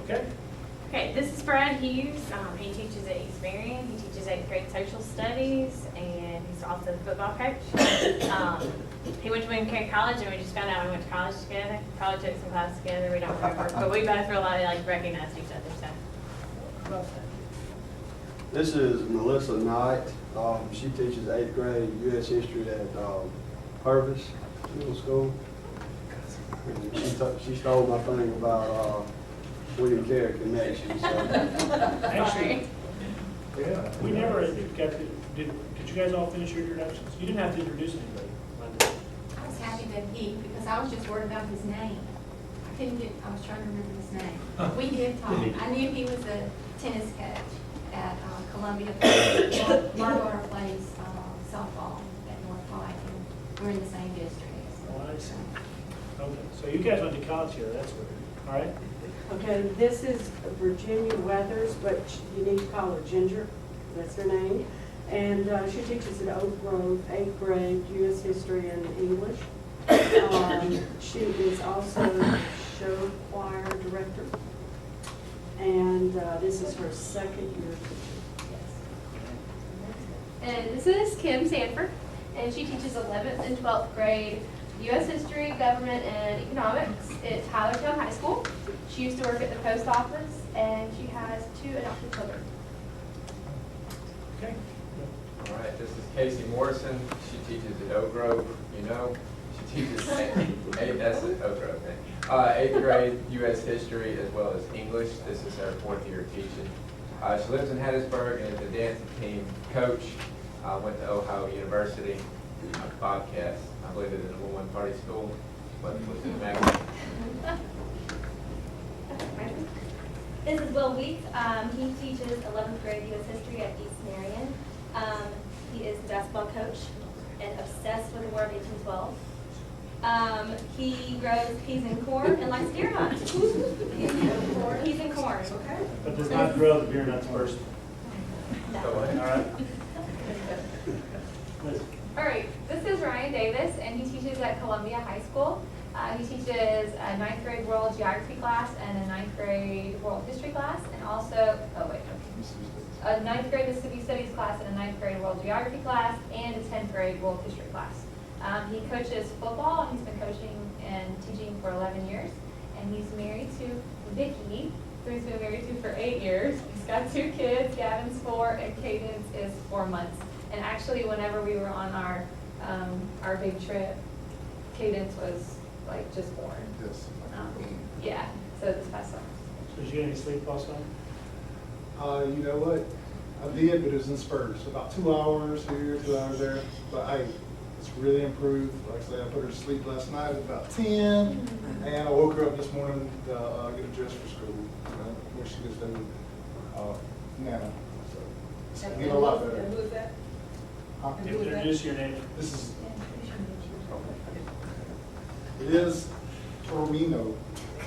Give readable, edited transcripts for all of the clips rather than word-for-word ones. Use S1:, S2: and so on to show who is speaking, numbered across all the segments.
S1: Okay.
S2: Okay, this is Brad Hughes. He teaches at East Marion. He teaches 8th grade social studies, and he's also the football coach. He went to William Carey College, and we just found out we went to college together. Probably took some classes together. We don't remember, but we both really recognized each other. So.
S3: This is Melissa Knight. She teaches 8th grade U.S. history at Purvis Middle School. And she stole my thing about William Carey connection. So.
S1: Actually, yeah, we never got to, did you guys all finish your introductions? You didn't have to introduce anybody.
S4: I was happy that because I was just worried about his name. I was trying to remember his name. We did talk. I knew he was a tennis coach at Columbia. My daughter plays softball at North Pike, and we're in the same district.
S1: Oh, I see. Okay, so you guys went to college here, that's weird. All right?
S5: Okay, this is Virginia Weathers, but you need to call her Ginger. That's her name. And she teaches at Oak Grove, 8th grade, U.S. history and English. She is also show choir director. And this is her second year teaching.
S6: And this is Kim Sanford, and she teaches 11th and 12th grade U.S. history, government, and economics at Tylertown High School. She used to work at the post office, and she has 2 adopted children.
S1: Okay.
S7: All right, this is Casey Morrison. She teaches at Oak Grove. She teaches 8th grade U.S. history as well as English. This is her 4th year teaching. She lives in Hattiesburg and is a dancing team coach. Went to Ohio University. Bobcats. I believe it's a number 1 party school, but was in the magazine.
S8: This is Will Weeks. He teaches 11th grade U.S. history at East Marion. He is the basketball coach and obsessed with the War of 1812. He grows peas and corn and likes deer hunt. Peas and corn. Okay.
S1: But does not grow the beer nuts first.
S8: No.
S1: All right. Liz.
S6: All right, this is Ryan Davis, and he teaches at Columbia High School. He teaches a 9th grade world geography class and a 9th grade world history class, and also, a 9th grade Mississippi Studies class and a 9th grade world geography class, and a 10th grade world history class. He coaches football, and he's been coaching and teaching for 11 years, and he's married to Vicky, who he's been married to for 8 years. He's got 2 kids, Gavin's 4, and Cadence is 4 months. And actually, whenever we were on our big trip, Cadence was like just born.
S9: Yes.
S6: Yeah, so this past summer.
S1: So did you get any sleep last night?
S9: You know what? I did, but it was in spurts. About 2 hours here, 2 hours there. But hey, it's really improved. Like I said, I put her to sleep last night at about 10, and I woke her up this morning to get her dressed for school, where she was doing Nana. So it's getting a lot better.
S5: And who is that?
S9: Huh?
S1: Introduce your name.
S9: This is. It is Tormino.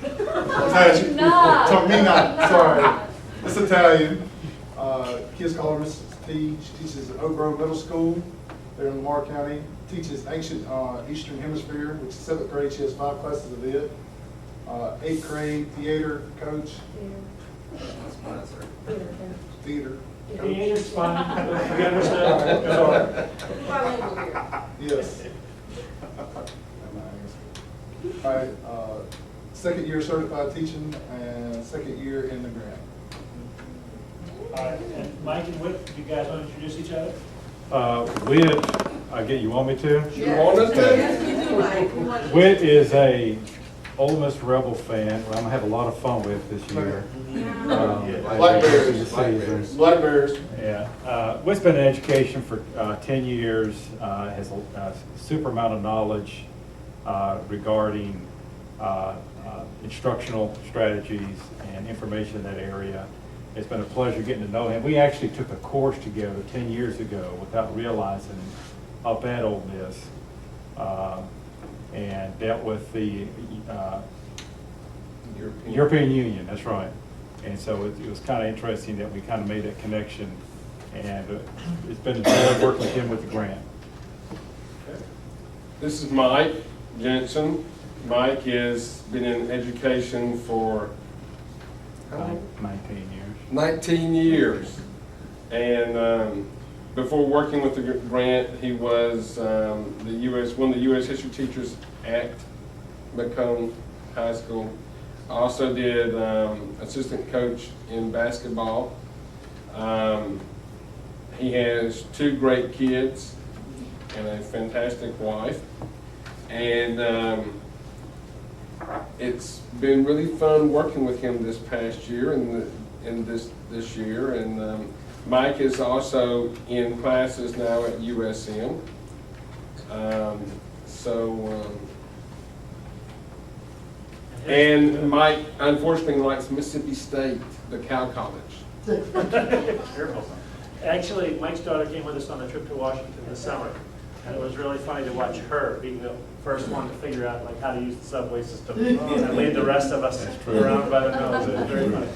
S9: Italian. Tormina, sorry. It's Italian. Kids call her Mrs. T. She teaches at Oak Grove Middle School there in Lamar County. Teaches ancient Eastern Hemisphere, which is 7th grade. She has 5 classes of it. 8th grade theater coach.
S7: Sponsor.
S9: Theater.
S1: It's fine. We understand. Sorry.
S9: Yes. All right, 2nd year certified teaching and 2nd year in the grant.
S1: All right, and Mike and Whit, do you guys want to introduce each other?
S10: Whit, you want me to?
S9: You want us to?
S10: Whit is a Ole Miss Rebel fan. I'm gonna have a lot of fun with this year.
S9: Blackberries.
S10: Yeah. Whit's been in education for 10 years. Has a super amount of knowledge regarding instructional strategies and information in that area. It's been a pleasure getting to know him. We actually took a course together 10 years ago without realizing up at Ole Miss and dealt with the European Union, that's right. And so it was kind of interesting that we kind of made that connection, and it's been a joy working with him with the grant.
S11: This is Mike Jensen. Mike has been in education for How long?
S10: 19 years.
S11: 19 years. And before working with the grant, he was one of the U.S. history teachers at Macomb High School. I also did assistant coach in basketball. He has 2 great kids and a fantastic wife. And it's been really fun working with him this past year and this year. And Mike is also in classes now at USM. And Mike unfortunately likes Mississippi State, the Cal College.
S1: Careful. Actually, Mike's daughter came with us on a trip to Washington this summer, and it was really funny to watch her being the first one to figure out like how to use the subway system and lead the rest of us around by the nose. It was very funny.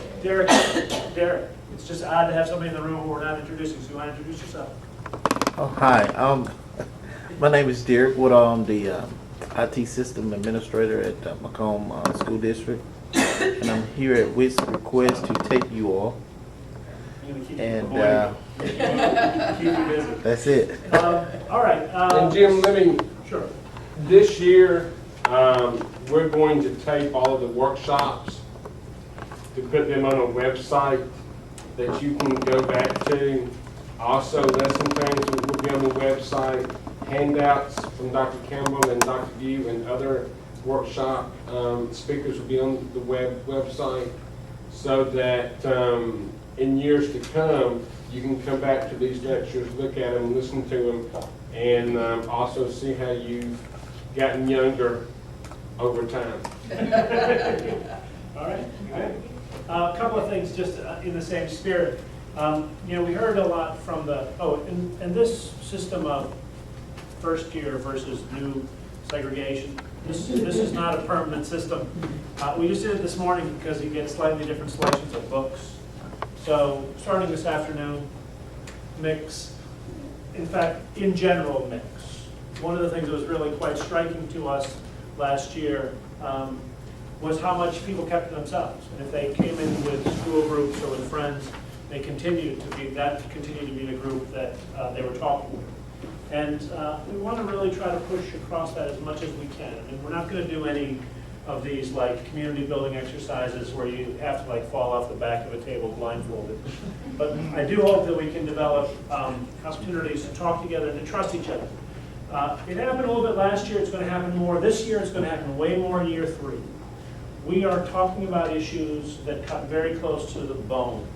S1: Derek, it's just odd to have somebody in the room who we're not introducing, so you want to introduce yourself?
S12: Oh, hi. My name is Derek Woodall. I'm the IT system administrator at Macomb School District, and I'm here at WIT's request to tape you all. And
S1: keep you busy.
S12: that's it.
S1: All right.
S11: And Jim,
S1: Sure.
S11: this year, we're going to tape all of the workshops to put them on a website that you can go back to. Also, lesson plans will be on the website. Handouts from Dr. Campbell and Dr. View and other workshop speakers will be on the website, so that in years to come, you can come back to these lectures, look at them, listen to them, and also see how you've gotten younger over time.
S1: All right. A couple of things just in the same spirit. We heard a lot from and this system of first year versus new segregation. This is not a permanent system. We just did it this morning because you get slightly different selections of books. So starting this afternoon, mix. In fact, in general, mix. One of the things that was really quite striking to us last year was how much people kept to themselves. And if they came in with school groups or with friends, they continued to be the group that they were talking with. And we want to really try to push across that as much as we can. I mean, we're not going to do any of these like community building exercises where you have to like fall off the back of a table blindfolded. But I do hope that we can develop opportunities to talk together and to trust each other. It happened a little bit last year. It's going to happen more this year. It's going to happen way more in year 3. We are talking about issues that cut very close to the bone.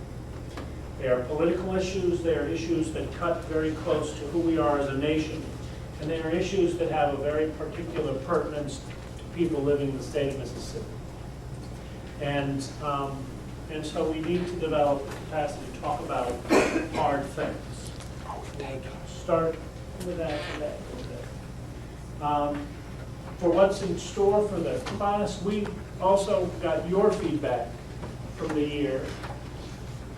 S1: They are political issues. They are issues that cut very close to who we are as a nation. And they are issues that have a very particular pertinence to people living in the state of Mississippi. And so we need to develop the capacity to talk about hard things. Start with that today. For what's in store for the class, we also got your feedback from the year.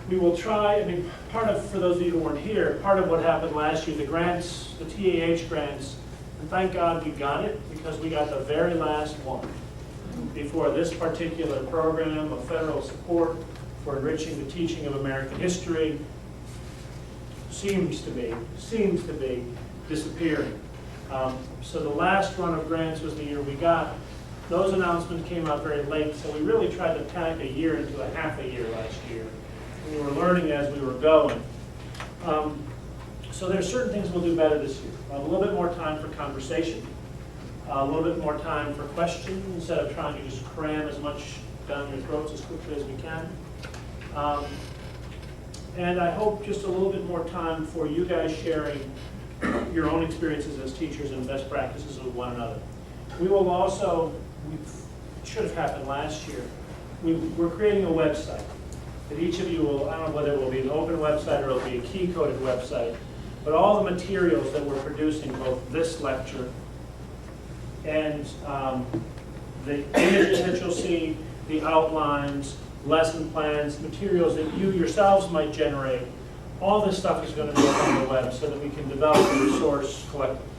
S1: We will try, for those of you who weren't here, part of what happened last year, the grants, the TAH grants, and thank God we got it because we got the very last one before this particular program of federal support for enriching the teaching of American history seems to be disappearing. So the last run of grants was the year we got. Those announcements came out very late, so we really tried to pack a year into a half a year last year. We were learning as we were going. So there's certain things we'll do better this year. A little bit more time for conversation, a little bit more time for questions instead of trying to just cram as much down your throats as quickly as we can. And I hope just a little bit more time for you guys sharing your own experiences as teachers and best practices with one another. We will also, it should have happened last year, we're creating a website that each of you will, I don't know whether it will be an open website or it will be a key-coded website, but all the materials that we're producing, both this lecture and the images that you'll see, the outlines, lesson plans, materials that you yourselves might generate, all this stuff is going to be up on the web so that we can develop a resource collectively.